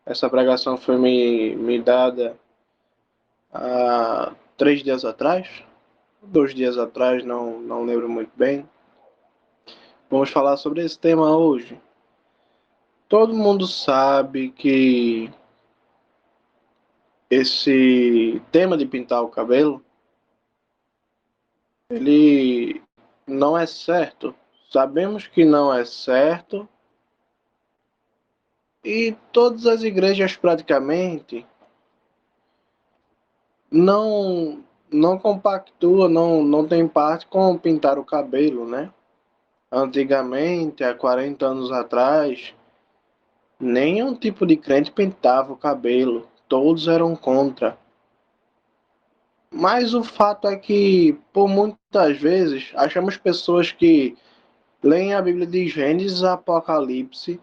Essa pregação foi me dada há 3 dias atrás, 2 dias atrás, não lembro muito bem. Vamos falar sobre esse tema hoje. Todo mundo sabe que esse tema de pintar o cabelo, ele não é certo. Sabemos que não é certo e todas as igrejas praticamente não compactua, não tem parte com pintar o cabelo, né? Antigamente, há 40 anos atrás, nenhum tipo de crente pintava o cabelo, todos eram contra. Mas o fato é que, por muitas vezes, achamos pessoas que leem a Bíblia de Gênesis a Apocalipse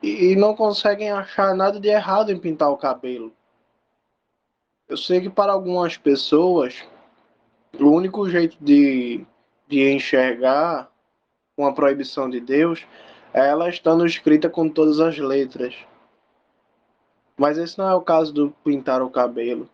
e não conseguem achar nada de errado em pintar o cabelo. Eu sei que para algumas pessoas, o único jeito de enxergar uma proibição de Deus é ela estando escrita com todas as letras. Mas esse não é o caso do pintar o cabelo.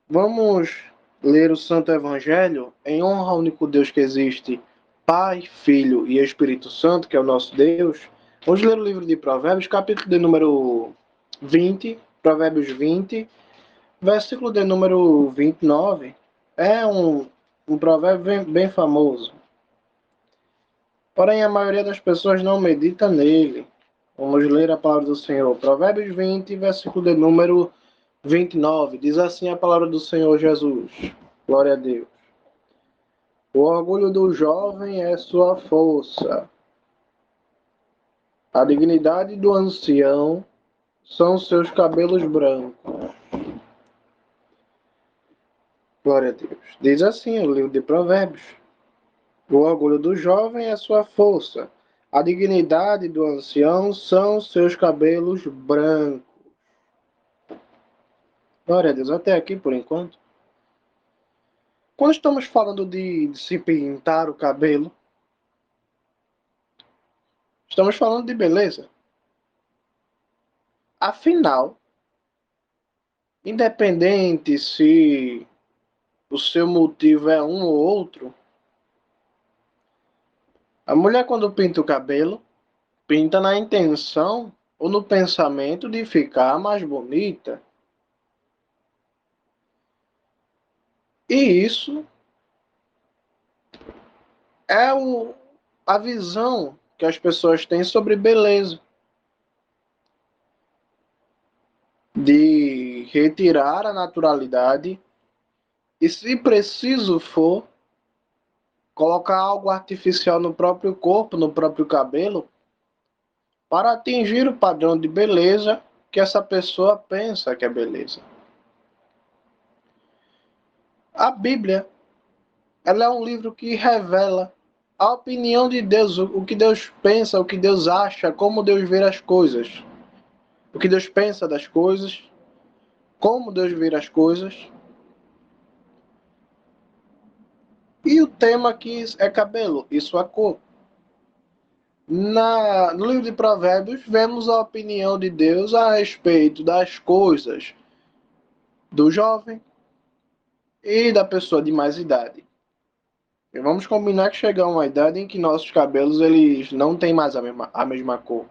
Vamos ler o Santo Evangelho em honra ao único Deus que existe, Pai, Filho e Espírito Santo, que é o nosso Deus. Vamos ler o livro de Provérbios, capítulo de número 20, Provérbios 20, versículo de número 29. É um provérbio bem famoso. Porém, a maioria das pessoas não medita nele. Vamos ler a palavra do Senhor. Provérbios 20, versículo de número 29. Diz assim a palavra do Senhor Jesus. Glória a Deus. O orgulho do jovem é sua força. A dignidade do ancião são seus cabelos brancos. Glória a Deus. Diz assim o livro de Provérbios. O orgulho do jovem é sua força. A dignidade do ancião são seus cabelos brancos. Glória a Deus. Até aqui por enquanto. Quando estamos falando de se pintar o cabelo, estamos falando de beleza. Afinal, independente se o seu motivo é um ou outro, a mulher quando pinta o cabelo, pinta na intenção ou no pensamento de ficar mais bonita. E isso é a visão que as pessoas têm sobre beleza. De retirar a naturalidade e, se preciso for, colocar algo artificial no próprio corpo, no próprio cabelo, para atingir o padrão de beleza que essa pessoa pensa que é beleza. A Bíblia, ela é um livro que revela a opinião de Deus, o que Deus pensa, o que Deus acha, como Deus vê as coisas. O que Deus pensa das coisas, como Deus vê as coisas. E o tema aqui é cabelo e sua cor. No livro de Provérbios, vemos a opinião de Deus a respeito das coisas do jovem e da pessoa de mais idade. E vamos combinar que chega uma idade em que nossos cabelos eles não têm mais a mesma cor.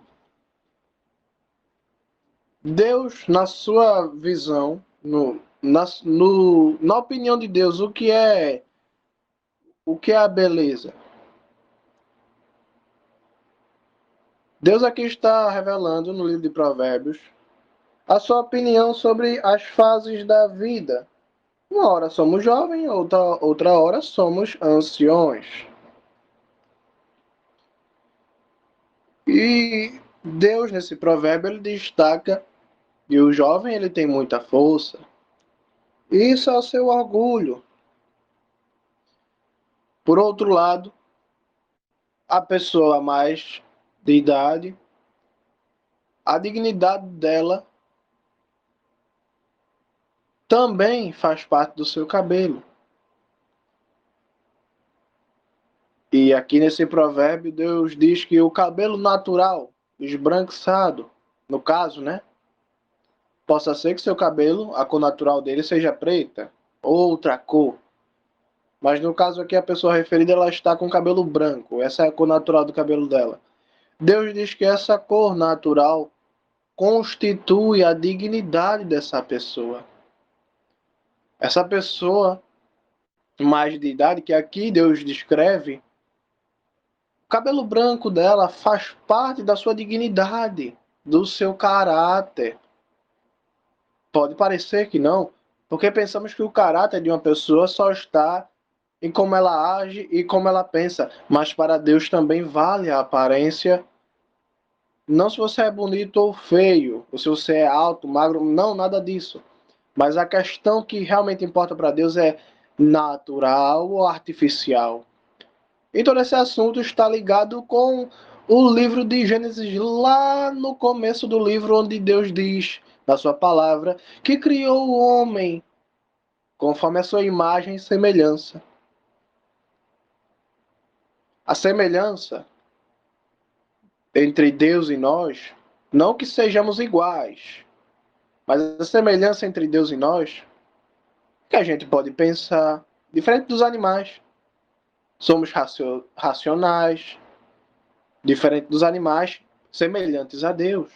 Deus, na sua visão, na opinião de Deus, o que é a beleza? Deus aqui está revelando no livro de Provérbios a sua opinião sobre as fases da vida. Uma hora somos jovens, outra hora somos anciões. E Deus, nesse provérbio, ele destaca que o jovem ele tem muita força. Isso é o seu orgulho. Por outro lado, a pessoa mais de idade, a dignidade dela também faz parte do seu cabelo. E aqui nesse provérbio, Deus diz que o cabelo natural, esbranquiçado, no caso, né? Possa ser que seu cabelo, a cor natural dele seja preta, outra cor. Mas no caso aqui, a pessoa referida, ela está com cabelo branco. Essa é a cor natural do cabelo dela. Deus diz que essa cor natural constitui a dignidade dessa pessoa. Essa pessoa mais de idade, que aqui Deus descreve, o cabelo branco dela faz parte da sua dignidade, do seu caráter. Pode parecer que não, porque pensamos que o caráter de uma pessoa só está em como ela age e como ela pensa, mas para Deus também vale a aparência. Não se você é bonito ou feio, ou se você é alto, magro, não, nada disso. Mas a questão que realmente importa para Deus é natural ou artificial. E todo esse assunto está ligado com o livro de Gênesis, lá no começo do livro, onde Deus diz, na sua palavra, que criou o homem conforme a sua imagem e semelhança. A semelhança entre Deus e nós, não que sejamos iguais, mas a semelhança entre Deus e nós, que a gente pode pensar, diferente dos animais. Somos racionais, diferente dos animais, semelhantes a Deus.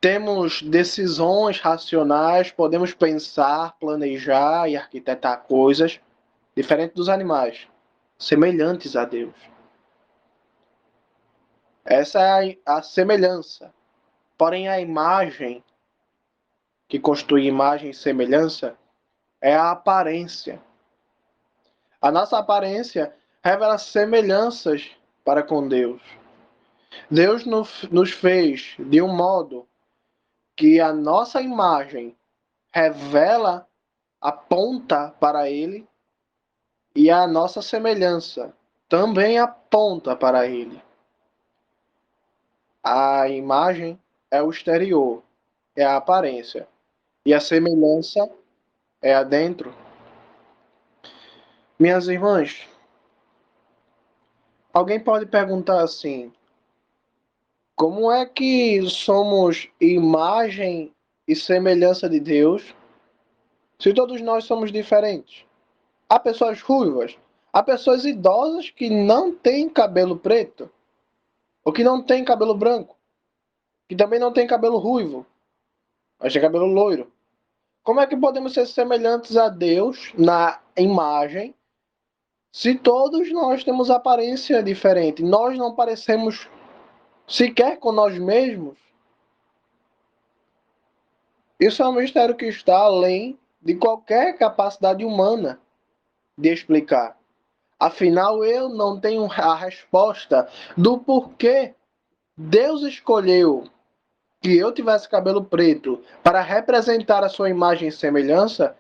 Temos decisões racionais, podemos pensar, planejar e arquitetar coisas, diferente dos animais, semelhantes a Deus. Essa é a semelhança. Porém, a imagem, que constitui imagem e semelhança, é a aparência. A nossa aparência revela semelhanças para com Deus. Deus nos fez de um modo que a nossa imagem revela, aponta para Ele, e a nossa semelhança também aponta para Ele. A imagem é o exterior, é a aparência, e a semelhança é a dentro. Minhas irmãs, alguém pode perguntar assim: como é que somos imagem e semelhança de Deus se todos nós somos diferentes? Há pessoas ruivas, há pessoas idosas que não têm cabelo preto, ou que não têm cabelo branco, que também não têm cabelo ruivo, mas têm cabelo loiro. Como é que podemos ser semelhantes a Deus na imagem se todos nós temos aparência diferente? Nós não parecemos sequer com nós mesmos. Isso é um mistério que está além de qualquer capacidade humana de explicar. Afinal, eu não tenho a resposta do porquê Deus escolheu que eu tivesse cabelo preto para representar a sua imagem e semelhança,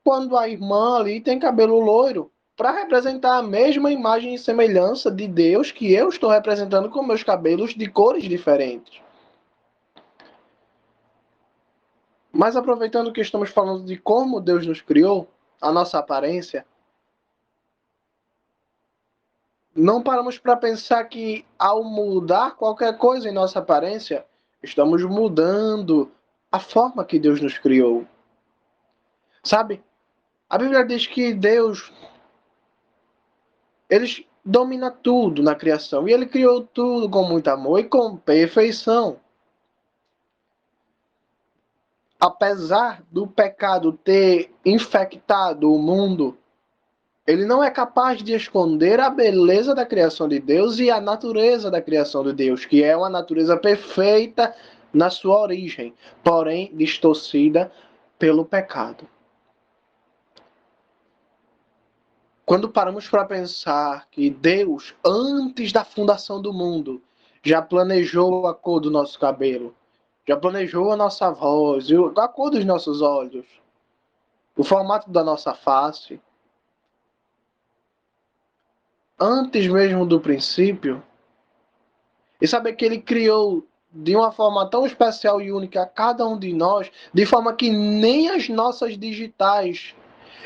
quando a irmã ali tem cabelo loiro, para representar a mesma imagem e semelhança de Deus que eu estou representando com meus cabelos de cores diferentes. Mas aproveitando que estamos falando de como Deus nos criou, a nossa aparência, não paramos para pensar que ao mudar qualquer coisa em nossa aparência, estamos mudando a forma que Deus nos criou. Sabe? A Bíblia diz que Deus, ele domina tudo na criação e ele criou tudo com muito amor e com perfeição. Apesar do pecado ter infectado o mundo, ele não é capaz de esconder a beleza da criação de Deus e a natureza da criação de Deus, que é uma natureza perfeita na sua origem, porém distorcida pelo pecado. Quando paramos para pensar que Deus, antes da fundação do mundo, já planejou a cor do nosso cabelo, já planejou a nossa voz, a cor dos nossos olhos, o formato da nossa face, antes mesmo do princípio, e saber que Ele criou de uma forma tão especial e única a cada um de nós, de forma que nem as nossas digitais,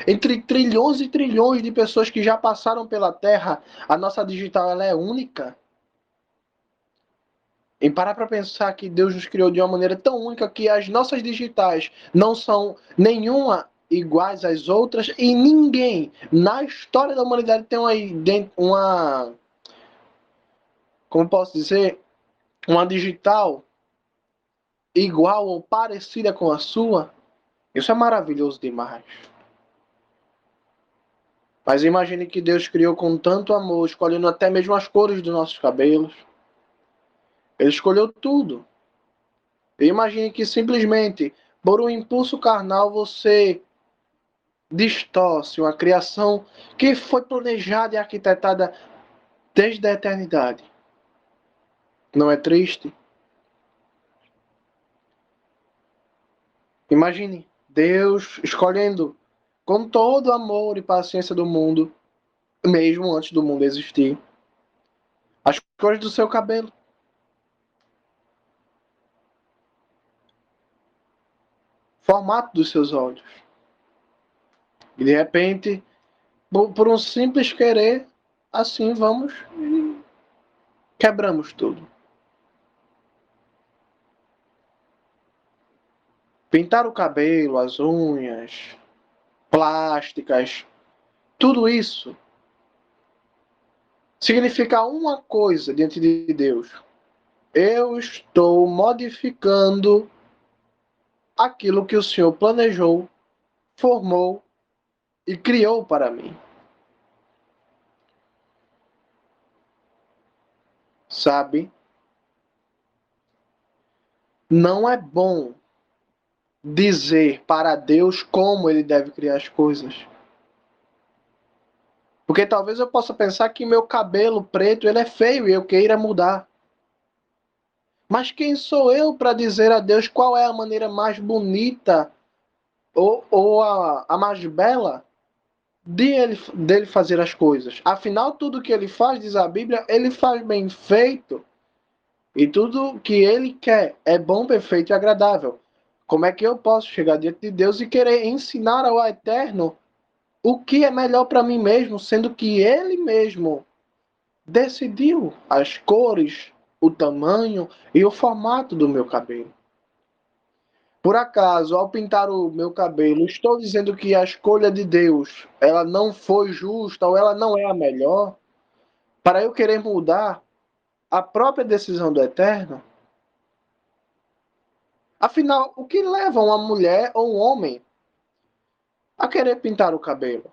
entre trilhões e trilhões de pessoas que já passaram pela Terra, a nossa digital ela é única. Em parar para pensar que Deus nos criou de uma maneira tão única que as nossas digitais não são nenhuma iguais às outras e ninguém na história da humanidade tem uma como posso dizer, uma digital igual ou parecida com a sua. Isso é maravilhoso demais. Mas imagine que Deus criou com tanto amor, escolhendo até mesmo as cores dos nossos cabelos. Ele escolheu tudo. E imagine que simplesmente, por um impulso carnal, você distorce uma criação que foi planejada e arquitetada desde a eternidade. Não é triste? Imagine Deus escolhendo com todo o amor e paciência do mundo, mesmo antes do mundo existir, as cores do seu cabelo. Formato dos seus olhos. E de repente, por um simples querer, assim vamos e quebramos tudo. Pintar o cabelo, as unhas, plásticas, tudo isso significa uma coisa diante de Deus. Eu estou modificando aquilo que o Senhor planejou, formou e criou para mim. Sabe? Não é bom dizer para Deus como ele deve criar as coisas. Porque talvez eu possa pensar que meu cabelo preto ele é feio e eu queira mudar. Mas quem sou eu para dizer a Deus qual é a maneira mais bonita ou a mais bela dele fazer as coisas? Afinal, tudo que ele faz, diz a Bíblia, ele faz bem feito. E tudo que ele quer é bom, perfeito e agradável. Como é que eu posso chegar diante de Deus e querer ensinar ao Eterno o que é melhor para mim mesmo, sendo que ele mesmo decidiu as cores, o tamanho e o formato do meu cabelo? Por acaso, ao pintar o meu cabelo, estou dizendo que a escolha de Deus, ela não foi justa ou ela não é a melhor, para eu querer mudar a própria decisão do Eterno? Afinal, o que leva uma mulher ou um homem a querer pintar o cabelo?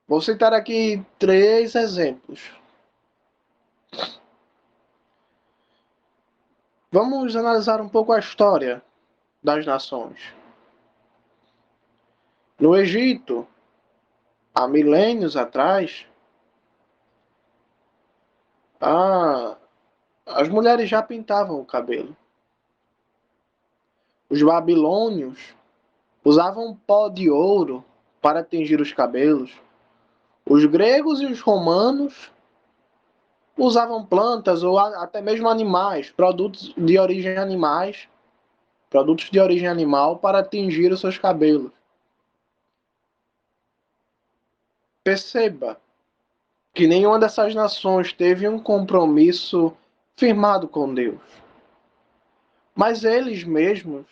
Vou citar aqui 3 exemplos. Vamos analisar um pouco a história das nações. No Egito, há milênios atrás, as mulheres já pintavam o cabelo. Os babilônios usavam pó de ouro para tingir os cabelos. Os gregos e os romanos usavam plantas ou até mesmo animais, produtos de origem animal para tingir os seus cabelos. Perceba que nenhuma dessas nações teve um compromisso firmado com Deus. Mas eles mesmos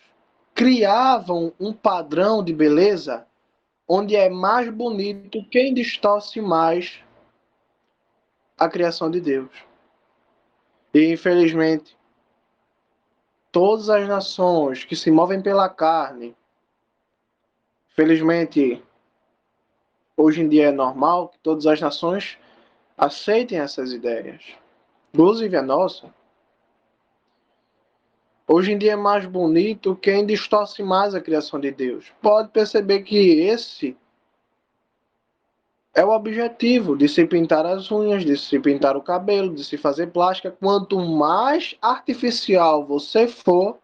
criavam um padrão de beleza onde é mais bonito quem distorce mais a criação de Deus. E infelizmente, todas as nações que se movem pela carne, felizmente, hoje em dia é normal que todas as nações aceitem essas ideias, inclusive a nossa. Hoje em dia é mais bonito quem distorce mais a criação de Deus. Pode perceber que esse é o objetivo de se pintar as unhas, de se pintar o cabelo, de se fazer plástica. Quanto mais artificial você for,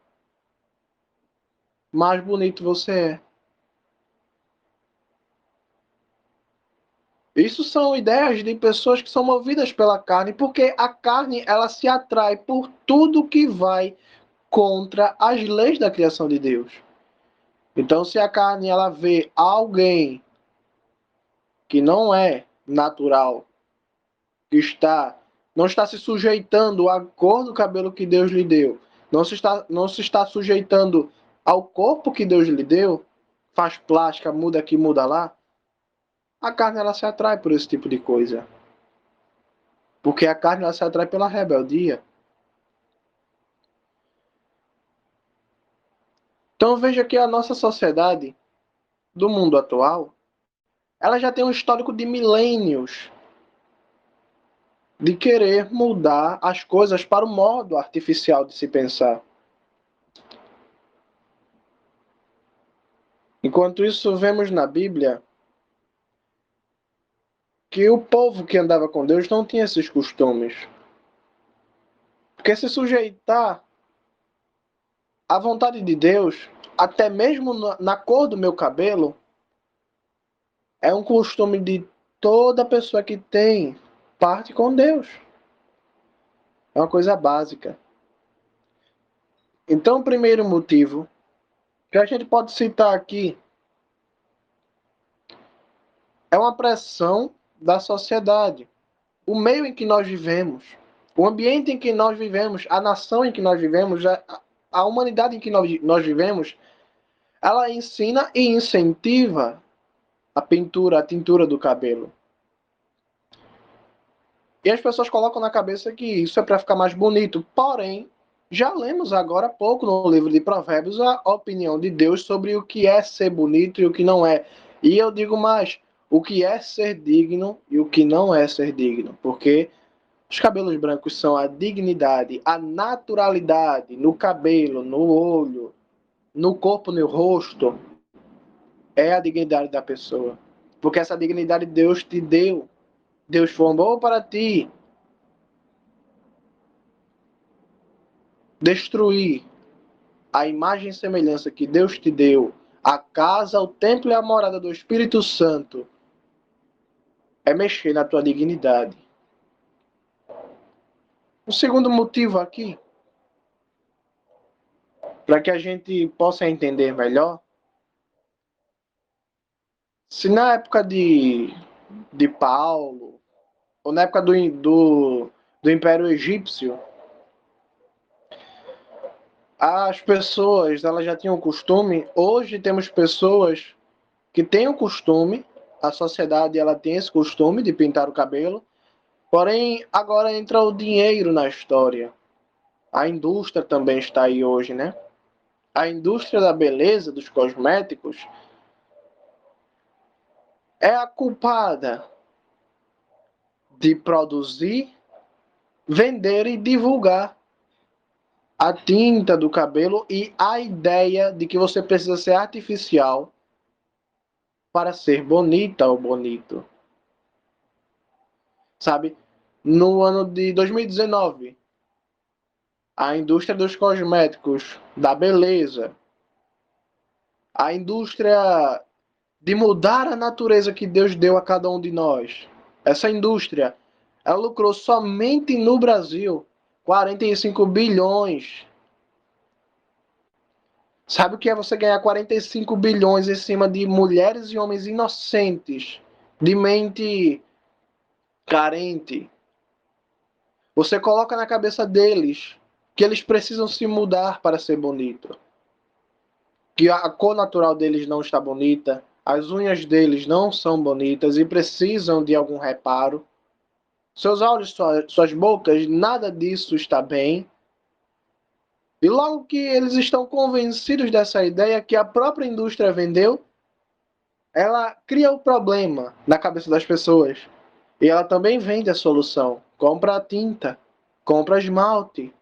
mais bonito você é. Isso são ideias de pessoas que são movidas pela carne, porque a carne ela se atrai por tudo que vai contra as leis da criação de Deus. Então, se a carne ela vê alguém que não é natural, que está não está se sujeitando à cor do cabelo que Deus lhe deu, não se está sujeitando ao corpo que Deus lhe deu, faz plástica, muda aqui, muda lá, a carne ela se atrai por esse tipo de coisa. Porque a carne ela se atrai pela rebeldia. Então veja que a nossa sociedade do mundo atual, ela já tem um histórico de milênios de querer mudar as coisas para o modo artificial de se pensar. Enquanto isso, vemos na Bíblia que o povo que andava com Deus não tinha esses costumes. Porque se sujeitar à vontade de Deus, até mesmo na cor do meu cabelo, é um costume de toda pessoa que tem parte com Deus. É uma coisa básica. Então, o primeiro motivo que a gente pode citar aqui é uma pressão da sociedade. O meio em que nós vivemos, o ambiente em que nós vivemos, a nação em que nós vivemos, a humanidade em que nós vivemos, ela ensina e incentiva a pintura, a tintura do cabelo. E as pessoas colocam na cabeça que isso é para ficar mais bonito. Porém, já lemos agora há pouco no livro de Provérbios a opinião de Deus sobre o que é ser bonito e o que não é. E eu digo mais, o que é ser digno e o que não é ser digno. Porque os cabelos brancos são a dignidade, a naturalidade no cabelo, no olho, no corpo, no rosto. É a dignidade da pessoa. Porque essa dignidade Deus te deu. Deus formou para ti. Destruir a imagem e semelhança que Deus te deu, a casa, o templo e a morada do Espírito Santo, é mexer na tua dignidade. O segundo motivo aqui, para que a gente possa entender melhor, se na época de Paulo, ou na época do Império Egípcio, as pessoas elas já tinham o costume, hoje temos pessoas que têm o costume, a sociedade ela tem esse costume de pintar o cabelo, porém agora entra o dinheiro na história. A indústria também está aí hoje, né? A indústria da beleza, dos cosméticos, é a culpada de produzir, vender e divulgar a tinta do cabelo e a ideia de que você precisa ser artificial para ser bonita ou bonito. Sabe? No ano de 2019, a indústria dos cosméticos, da beleza, a indústria de mudar a natureza que Deus deu a cada um de nós. Essa indústria, ela lucrou somente no Brasil 45 bilhões. Sabe o que é você ganhar 45 bilhões em cima de mulheres e homens inocentes, de mente carente? Você coloca na cabeça deles que eles precisam se mudar para ser bonito, que a cor natural deles não está bonita, as unhas deles não são bonitas e precisam de algum reparo. Seus olhos, suas bocas, nada disso está bem. E logo que eles estão convencidos dessa ideia que a própria indústria vendeu, ela cria o problema na cabeça das pessoas. E ela também vende a solução. Compra a tinta, compra esmalte,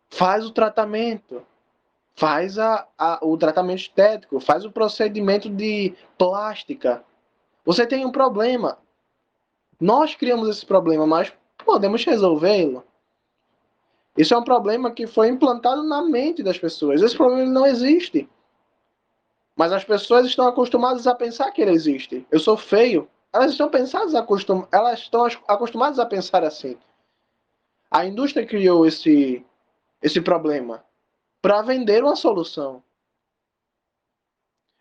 faz o tratamento, faz o tratamento estético, faz o procedimento de plástica. Você tem um problema. Nós criamos esse problema, mas podemos resolvê-lo. Isso é um problema que foi implantado na mente das pessoas. Esse problema não existe. Mas as pessoas estão acostumadas a pensar que ele existe. Eu sou feio. Elas estão acostumadas a pensar assim. A indústria criou esse problema para vender uma solução.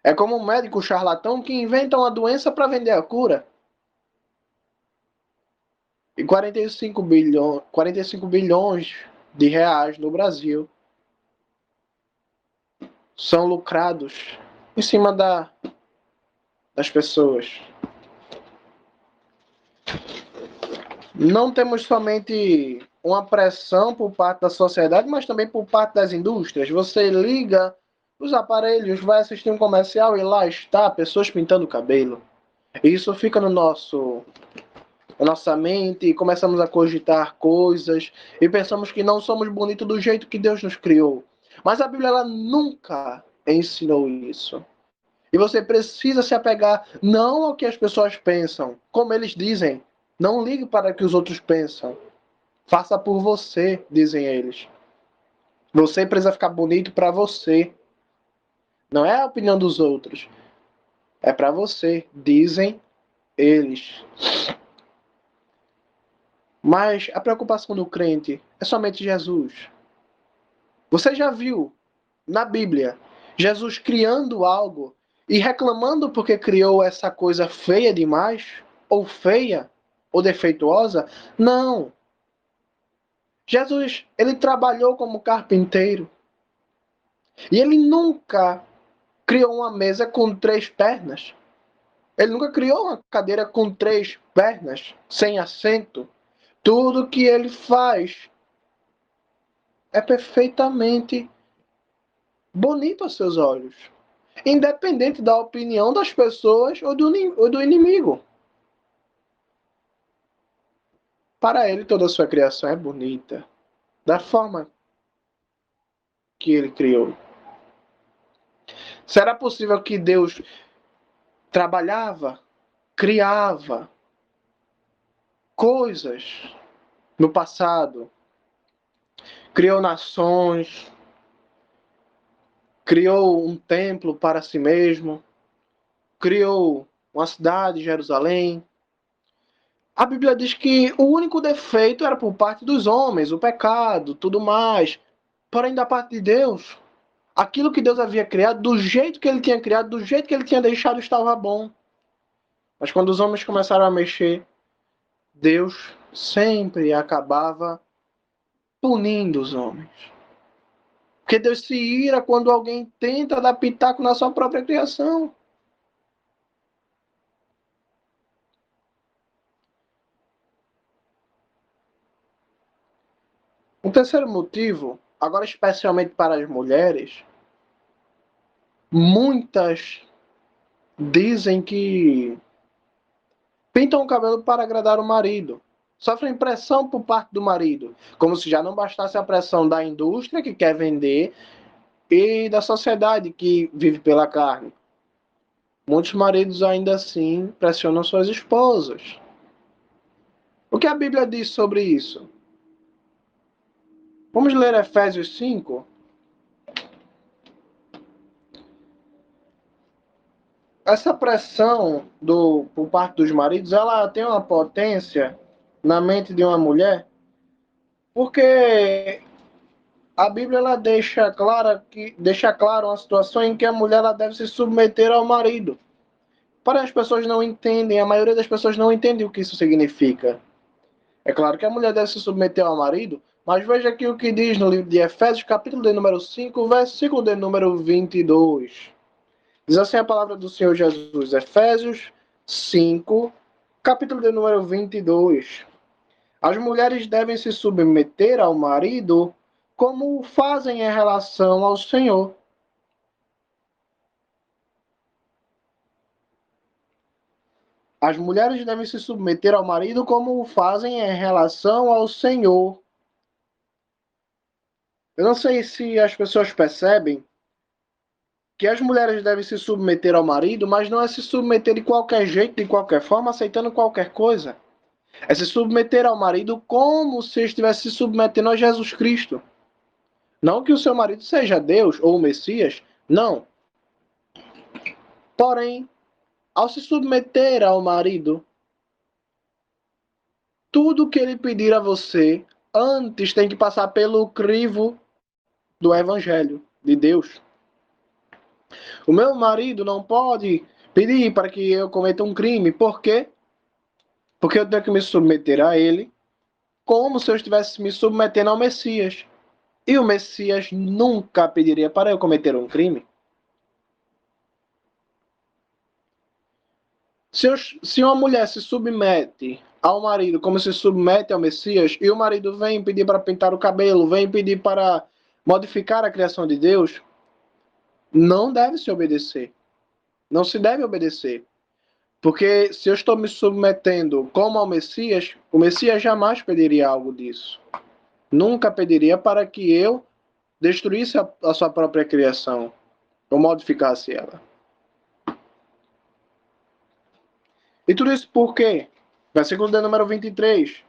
É como um médico charlatão que inventa uma doença para vender a cura. E 45 bilhões de reais no Brasil são lucrados em cima das pessoas. Não temos somente uma pressão por parte da sociedade, mas também por parte das indústrias. Você liga os aparelhos, vai assistir um comercial e lá está pessoas pintando o cabelo. Isso fica na nossa mente e começamos a cogitar coisas e pensamos que não somos bonitos do jeito que Deus nos criou. Mas a Bíblia ela nunca ensinou isso. E você precisa se apegar não ao que as pessoas pensam, como eles dizem. Não ligue para o que os outros pensam. Faça por você, dizem eles. Você precisa ficar bonito para você. Não é a opinião dos outros. É para você, dizem eles. Mas a preocupação do crente é somente Jesus. Você já viu na Bíblia Jesus criando algo e reclamando porque criou essa coisa feia demais? Ou feia? Ou defeituosa? Não. Jesus, ele trabalhou como carpinteiro. E ele nunca criou uma mesa com 3 pernas. Ele nunca criou uma cadeira com 3 pernas, sem assento. Tudo que ele faz é perfeitamente bonito aos seus olhos, independente da opinião das pessoas ou do inimigo. Para ele, toda a sua criação é bonita, da forma que ele criou. Será possível que Deus trabalhava, criava coisas no passado, criou nações, criou um templo para si mesmo, criou uma cidade, Jerusalém? A Bíblia diz que o único defeito era por parte dos homens, o pecado, tudo mais. Porém, da parte de Deus, aquilo que Deus havia criado, do jeito que ele tinha criado, do jeito que ele tinha deixado, estava bom. Mas quando os homens começaram a mexer, Deus sempre acabava punindo os homens. Porque Deus se ira quando alguém tenta dar pitaco na sua própria criação. Um terceiro motivo, agora especialmente para as mulheres, muitas dizem que pintam o cabelo para agradar o marido. Sofrem pressão por parte do marido, como se já não bastasse a pressão da indústria que quer vender e da sociedade que vive pela carne. Muitos maridos ainda assim pressionam suas esposas. O que a Bíblia diz sobre isso? Vamos ler Efésios 5. Essa pressão por parte dos maridos, ela tem uma potência na mente de uma mulher, porque a Bíblia ela deixa claro uma situação em que a mulher ela deve se submeter ao marido. Para as pessoas não entendem, a maioria das pessoas não entende o que isso significa. É claro que a mulher deve se submeter ao marido, mas veja aqui o que diz no livro de Efésios, capítulo de número 5, versículo de número 22. Diz assim a palavra do Senhor Jesus, Efésios 5, capítulo de número 22. As mulheres devem se submeter ao marido como fazem em relação ao Senhor. As mulheres devem se submeter ao marido como fazem em relação ao Senhor. Eu não sei se as pessoas percebem que as mulheres devem se submeter ao marido, mas não é se submeter de qualquer jeito, de qualquer forma, aceitando qualquer coisa. É se submeter ao marido como se estivesse se submetendo a Jesus Cristo. Não que o seu marido seja Deus ou o Messias, não. Porém, ao se submeter ao marido, tudo que ele pedir a você antes tem que passar pelo crivo do Evangelho de Deus. O meu marido não pode pedir para que eu cometa um crime. Por quê? Porque eu tenho que me submeter a ele como se eu estivesse me submetendo ao Messias. E o Messias nunca pediria para eu cometer um crime. Se uma mulher se submete ao marido como se submete ao Messias, e o marido vem pedir para pintar o cabelo, vem pedir para modificar a criação de Deus, não deve se obedecer. Não se deve obedecer. Porque se eu estou me submetendo como ao Messias, o Messias jamais pediria algo disso. Nunca pediria para que eu destruísse a sua própria criação ou modificasse ela. E tudo isso por quê? Versículo de número 23.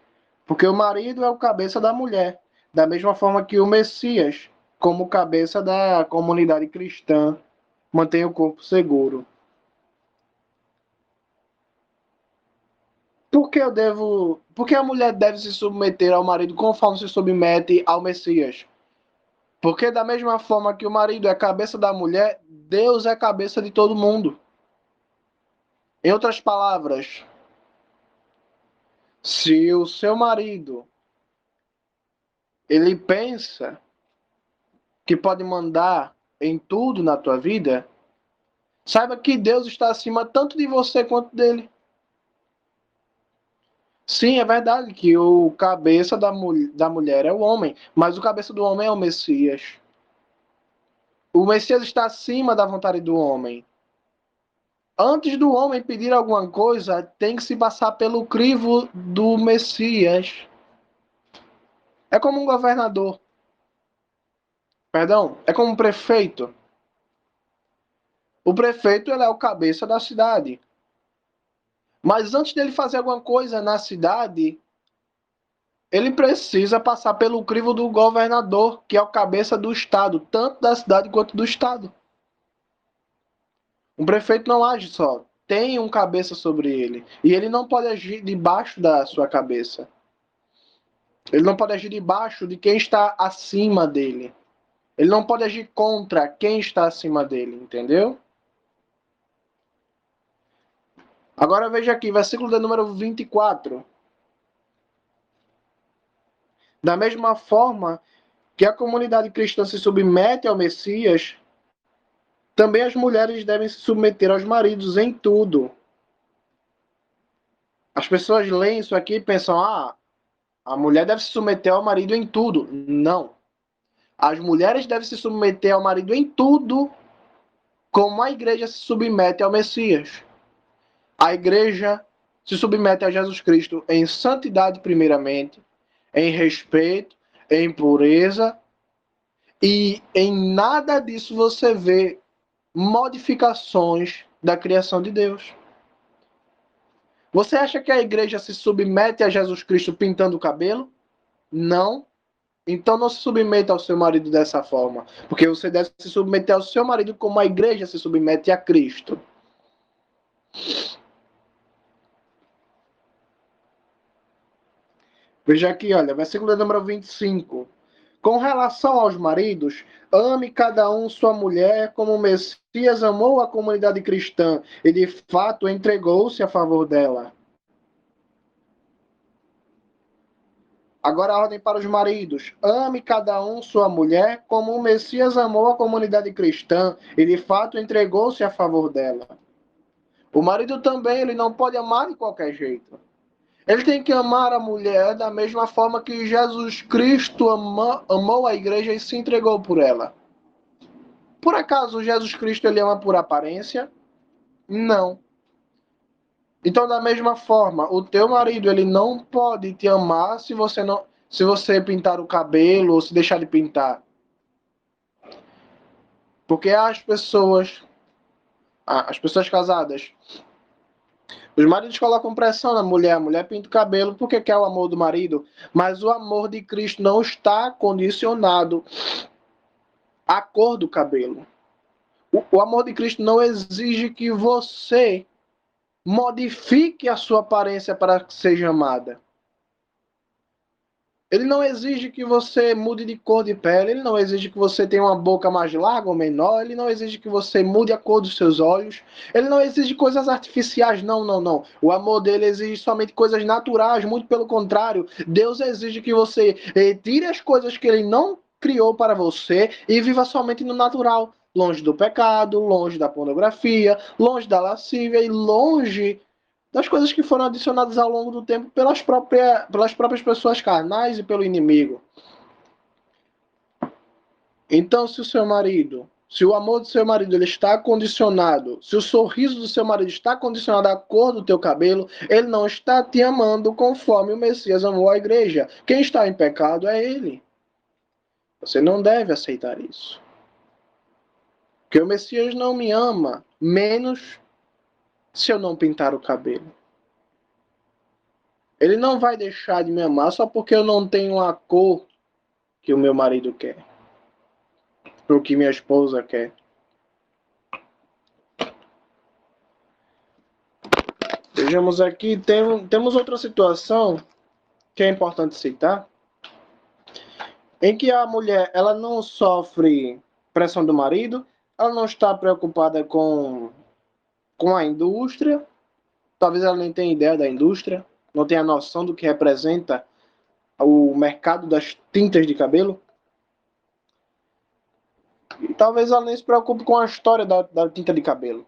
Porque o marido é o cabeça da mulher, da mesma forma que o Messias, como cabeça da comunidade cristã, mantém o corpo seguro. Por que a mulher deve se submeter ao marido conforme se submete ao Messias? Porque da mesma forma que o marido é cabeça da mulher, Deus é cabeça de todo mundo. Em outras palavras, se o seu marido ele pensa que pode mandar em tudo na tua vida, saiba que Deus está acima tanto de você quanto dele. Sim, é verdade que o cabeça da mulher é o homem, mas o cabeça do homem é o Messias. O Messias está acima da vontade do homem. Antes do homem pedir alguma coisa, tem que se passar pelo crivo do Messias. É como um governador. Perdão, é como um prefeito. O prefeito ele é o cabeça da cidade. Mas antes dele fazer alguma coisa na cidade, ele precisa passar pelo crivo do governador, que é o cabeça do estado, tanto da cidade quanto do estado. Um prefeito não age só, tem um cabeça sobre ele. E ele não pode agir debaixo da sua cabeça. Ele não pode agir debaixo de quem está acima dele. Ele não pode agir contra quem está acima dele, entendeu? Agora veja aqui, versículo de número 24. Da mesma forma que a comunidade cristã se submete ao Messias, também as mulheres devem se submeter aos maridos em tudo. As pessoas leem isso aqui e pensam, a mulher deve se submeter ao marido em tudo. Não. As mulheres devem se submeter ao marido em tudo, como a igreja se submete ao Messias. A igreja se submete a Jesus Cristo em santidade, primeiramente, em respeito, em pureza, e em nada disso você vê modificações da criação de Deus. Você acha que a igreja se submete a Jesus Cristo pintando o cabelo? Não. Então não se submeta ao seu marido dessa forma, porque você deve se submeter ao seu marido como a igreja se submete a Cristo. Veja aqui, olha, versículo número 25. Com relação aos maridos, ame cada um sua mulher como o Messias amou a comunidade cristã e de fato entregou-se a favor dela. Agora a ordem para os maridos. Ame cada um sua mulher como o Messias amou a comunidade cristã e de fato entregou-se a favor dela. O marido também ele não pode amar de qualquer jeito. Ele tem que amar a mulher da mesma forma que Jesus Cristo amou a igreja e se entregou por ela. Por acaso Jesus Cristo ele ama por aparência? Não. Então, da mesma forma, o teu marido ele não pode te amar se você pintar o cabelo ou se deixar de pintar. Porque as pessoas casadas, os maridos colocam pressão na mulher, a mulher pinta o cabelo porque quer o amor do marido, mas o amor de Cristo não está condicionado à cor do cabelo. O amor de Cristo não exige que você modifique a sua aparência para que seja amada. Ele não exige que você mude de cor de pele, ele não exige que você tenha uma boca mais larga ou menor, ele não exige que você mude a cor dos seus olhos, ele não exige coisas artificiais, não, não, não. O amor dele exige somente coisas naturais, muito pelo contrário. Deus exige que você tire as coisas que ele não criou para você e viva somente no natural, longe do pecado, longe da pornografia, longe da lascívia e longe das coisas que foram adicionadas ao longo do tempo pelas próprias pessoas carnais e pelo inimigo. Então, se o amor do seu marido ele está condicionado, se o sorriso do seu marido está condicionado à cor do teu cabelo, ele não está te amando conforme o Messias amou a igreja. Quem está em pecado é ele. Você não deve aceitar isso. Porque o Messias não me ama, menos se eu não pintar o cabelo. Ele não vai deixar de me amar só porque eu não tenho a cor que o meu marido quer, ou que minha esposa quer. Vejamos aqui, temos outra situação que é importante citar, em que a mulher ela não sofre pressão do marido, ela não está preocupada com a indústria, talvez ela nem tenha ideia da indústria, não tenha noção do que representa o mercado das tintas de cabelo. E talvez ela nem se preocupe com a história da tinta de cabelo.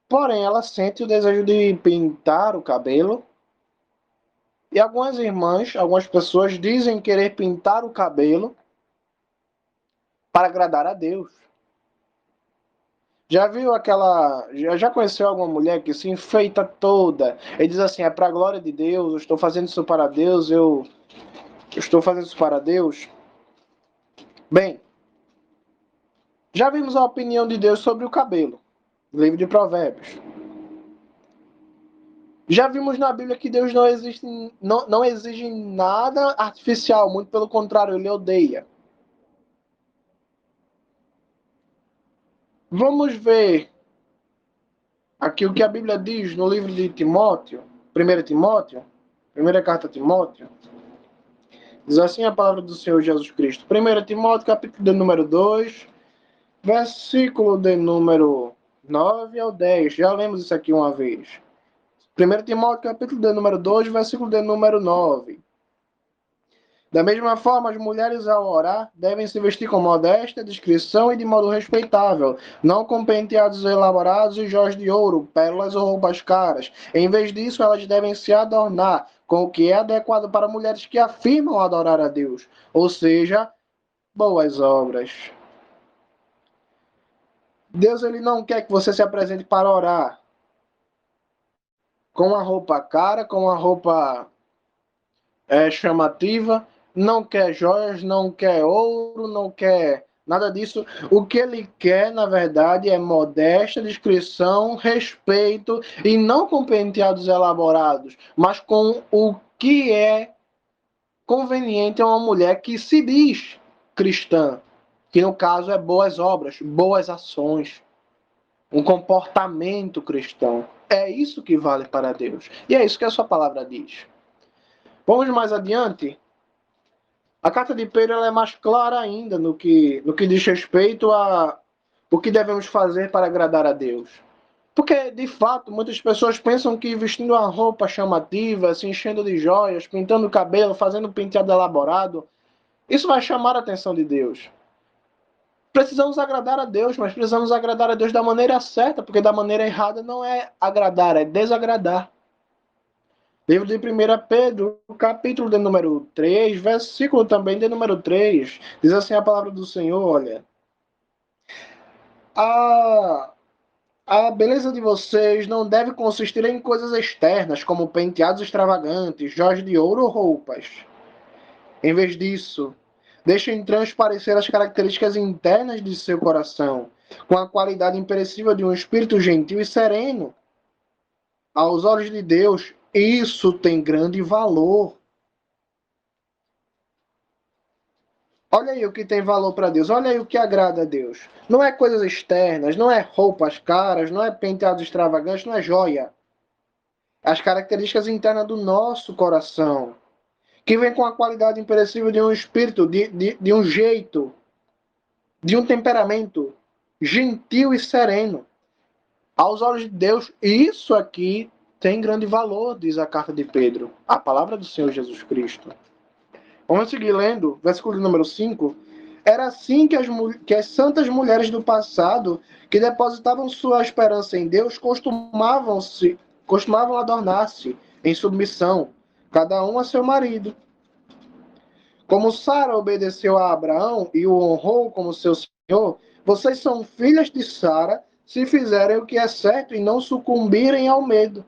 Porém, ela sente o desejo de pintar o cabelo. E algumas irmãs, algumas pessoas dizem querer pintar o cabelo para agradar a Deus. Já viu aquela. Já conheceu alguma mulher que se enfeita toda e diz assim: é para a glória de Deus, eu estou fazendo isso para Deus, eu estou fazendo isso para Deus? Bem, já vimos a opinião de Deus sobre o cabelo, livro de Provérbios. Já vimos na Bíblia que Deus não exige nada artificial, muito pelo contrário, ele odeia. Vamos ver aqui o que a Bíblia diz no livro de Timóteo, 1 Timóteo, primeira carta a Timóteo. Diz assim a palavra do Senhor Jesus Cristo. 1 Timóteo, capítulo de número 2, versículo de número 9 ao 10. Já lemos isso aqui uma vez. 1 Timóteo, capítulo de número 2, versículo de número 9. Da mesma forma, as mulheres ao orar devem se vestir com modéstia, discrição e de modo respeitável, não com penteados elaborados e joias de ouro, pérolas ou roupas caras. Em vez disso, elas devem se adornar com o que é adequado para mulheres que afirmam adorar a Deus, ou seja, boas obras. Deus ele não quer que você se apresente para orar com uma roupa cara, com uma roupa chamativa, não quer joias, não quer ouro, não quer nada disso. O que ele quer, na verdade, é modéstia, discrição, respeito, e não com penteados elaborados, mas com o que é conveniente a uma mulher que se diz cristã, que no caso é boas obras, boas ações, um comportamento cristão. É isso que vale para Deus. E é isso que a sua palavra diz. Vamos mais adiante. A carta de Pedro ela é mais clara ainda no que diz respeito a o que devemos fazer para agradar a Deus. Porque, de fato, muitas pessoas pensam que vestindo uma roupa chamativa, se enchendo de joias, pintando o cabelo, fazendo um penteado elaborado, isso vai chamar a atenção de Deus. Precisamos agradar a Deus, mas precisamos agradar a Deus da maneira certa, porque da maneira errada não é agradar, é desagradar. Livro de 1 Pedro, capítulo de número 3, versículo também de número 3, diz assim a palavra do Senhor, olha, a, a beleza de vocês não deve consistir em coisas externas, como penteados extravagantes, joias de ouro ou roupas. Em vez disso, deixem transparecer as características internas de seu coração, com a qualidade imperecível de um espírito gentil e sereno. Aos olhos de Deus, isso tem grande valor. Olha aí o que tem valor para Deus, olha aí o que agrada a Deus. Não é coisas externas, não é roupas caras, não é penteados extravagantes, não é joia. As características internas do nosso coração. que vem com a qualidade imperecível de um espírito, de um jeito, de um temperamento gentil e sereno. Aos olhos de Deus, isso aqui tem grande valor, diz a carta de Pedro, a palavra do Senhor Jesus Cristo. Vamos seguir lendo, versículo número 5. Era assim que as santas mulheres do passado, que depositavam sua esperança em Deus, costumavam adornar-se em submissão, cada um a seu marido. Como Sara obedeceu a Abraão e o honrou como seu senhor, vocês são filhas de Sara se fizerem o que é certo e não sucumbirem ao medo.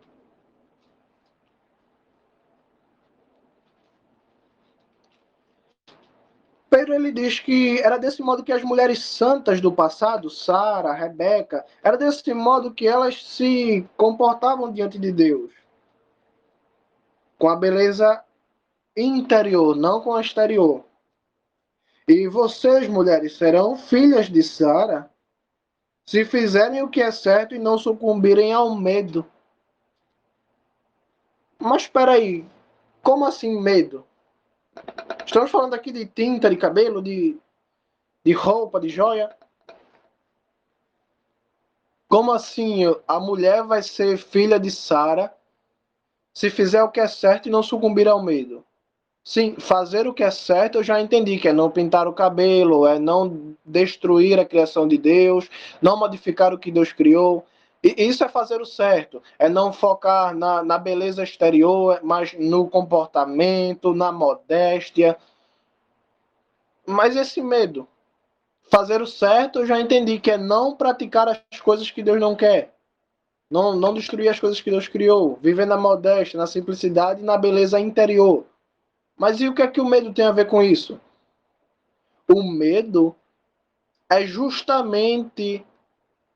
Pedro ele diz que era desse modo que as mulheres santas do passado, Sara, Rebeca, era desse modo que elas se comportavam diante de Deus, com a beleza interior, não com a exterior. E vocês, mulheres, serão filhas de Sara se fizerem o que é certo e não sucumbirem ao medo. Mas espera aí, como assim medo? Estamos falando aqui de tinta de cabelo, de roupa, de joia? Como assim a mulher vai ser filha de Sara se fizer o que é certo e não sucumbir ao medo? Sim, fazer o que é certo eu já entendi, que é não pintar o cabelo, é não destruir a criação de Deus, não modificar o que Deus criou. E isso é fazer o certo, é não focar na beleza exterior, mas no comportamento, na modéstia. Mas esse medo, fazer o certo eu já entendi, que é não praticar as coisas que Deus não quer. Não destruir as coisas que Deus criou, viver na modéstia, na simplicidade e na beleza interior. Mas e o que é que o medo tem a ver com isso? O medo é justamente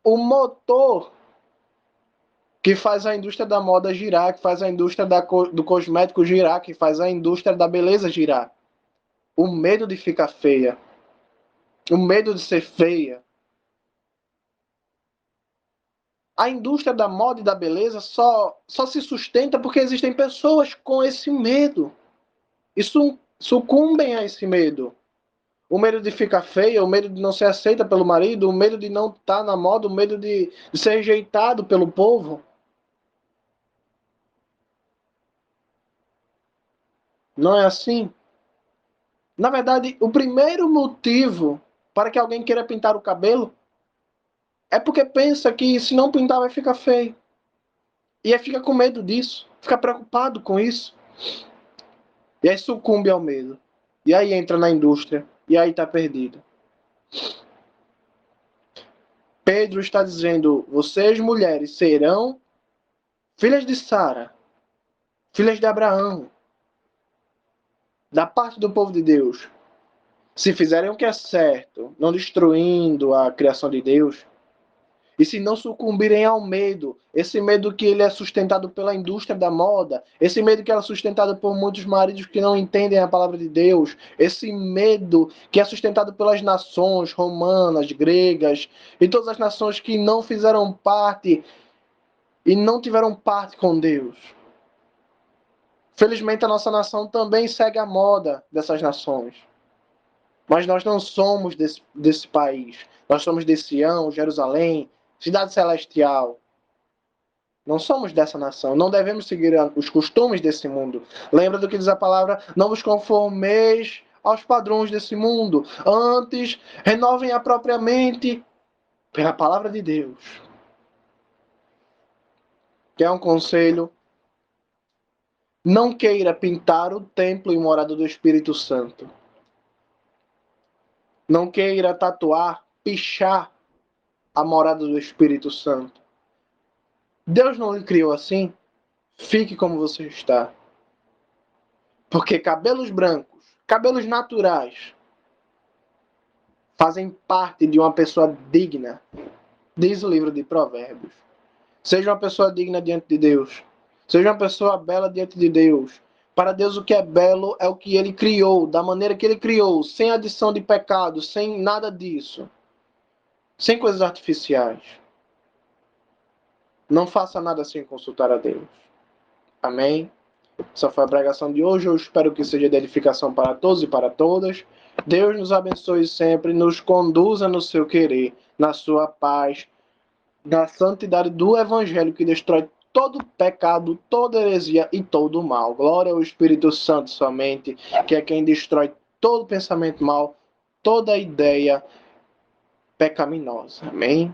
o motor que faz a indústria da moda girar, que faz a indústria do cosmético girar, que faz a indústria da beleza girar. O medo de ficar feia. O medo de ser feia. A indústria da moda e da beleza só se sustenta porque existem pessoas com esse medo. E sucumbem a esse medo. O medo de ficar feia, o medo de não ser aceita pelo marido, o medo de não estar na moda, o medo de ser rejeitado pelo povo. Não é assim? Na verdade, o primeiro motivo para que alguém queira pintar o cabelo é porque pensa que se não pintar vai ficar feio. E aí fica com medo disso, fica preocupado com isso. E aí sucumbe ao medo. E aí entra na indústria. E aí está perdido. Pedro está dizendo: vocês, mulheres, serão filhas de Sara, filhas de Abraão, da parte do povo de Deus. Se fizerem o que é certo, não destruindo a criação de Deus, e se não sucumbirem ao medo, esse medo que ele é sustentado pela indústria da moda, esse medo que é sustentado por muitos maridos que não entendem a palavra de Deus, esse medo que é sustentado pelas nações romanas, gregas e todas as nações que não fizeram parte e não tiveram parte com Deus. Felizmente a nossa nação também segue a moda dessas nações. Mas nós não somos desse país. Nós somos de Sião, Jerusalém, cidade celestial. Não somos dessa nação. Não devemos seguir os costumes desse mundo. Lembra do que diz a palavra? Não vos conformeis aos padrões desse mundo. Antes, renovem a própria mente pela palavra de Deus. Quer um conselho? Não queira pintar o templo e morada do Espírito Santo. Não queira tatuar, pichar a morada do Espírito Santo. Deus não lhe criou assim. Fique como você está. Porque cabelos brancos, cabelos naturais, fazem parte de uma pessoa digna. Diz o livro de Provérbios. Seja uma pessoa digna diante de Deus. Seja uma pessoa bela diante de Deus. Para Deus o que é belo é o que Ele criou, da maneira que Ele criou, sem adição de pecado, sem nada disso. Sem coisas artificiais. Não faça nada sem consultar a Deus. Amém? Essa foi a pregação de hoje. Eu espero que seja de edificação para todos e para todas. Deus nos abençoe sempre, nos conduza no seu querer, na sua paz, na santidade do Evangelho que destrói todo pecado, toda heresia e todo mal. Glória ao Espírito Santo somente, que é quem destrói todo pensamento mal, toda ideia pecaminosa. Amém?